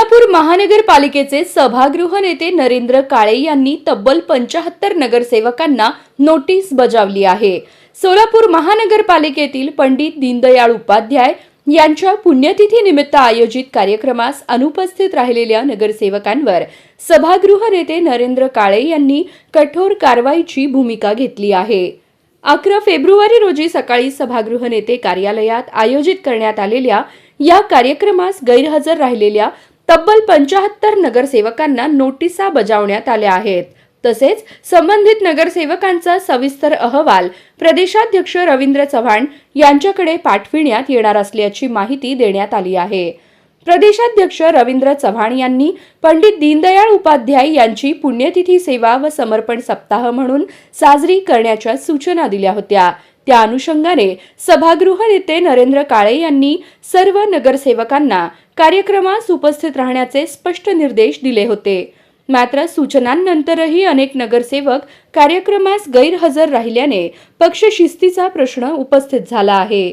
सोलापूर महानगरपालिकेचे सभागृह नेते नरेंद्र काळे यांनी तब्बल 75 नगरसेवकांना नोटीस बजावली आहे। सोलापूर महानगरपालिकेतील पंडित दीनदयाळ उपाध्याय यांच्या पुण्यतिथी निमित्त आयोजित कार्यक्रमास अनुपस्थित राहिलेल्या नगरसेवकांवर सभागृह नेते नरेंद्र काळे यांनी कठोर कारवाईची भूमिका घेतली आहे। 11 फेब्रुवारी रोजी सकाळी सभागृह नेते कार्यालयात आयोजित करण्यात आलेल्या या कार्यक्रमास गैरहजर राहिलेल्या तब्बल 75 नगरसेवकांना नोटिसा बजावण्यात आल्या आहेत। तसेच संबंधित नगरसेवकांचा सविस्तर अहवाल प्रदेशाध्यक्ष रवींद्र चव्हाण यांच्याकडे पाठविण्यात येणार असल्याची माहिती देण्यात आली आहे। प्रदेशाध्यक्ष रवींद्र चव्हाण यांनी पंडित दीनदयाळ उपाध्याय यांची पुण्यतिथी सेवा व समर्पण सप्ताह म्हणून साजरी करण्याच्या सूचना दिल्या होत्या। त्या अनुषंगाने सभागृह नेते नरेंद्र काळे यांनी सर्व नगरसेवकांना कार्यक्रमास उपस्थित राहण्याचे स्पष्ट निर्देश दिले होते। मात्र सूचनांनंतरही अनेक नगरसेवक कार्यक्रमास गैरहजर राहिल्याने पक्षशिस्तीचा प्रश्न उपस्थित झाला आहे।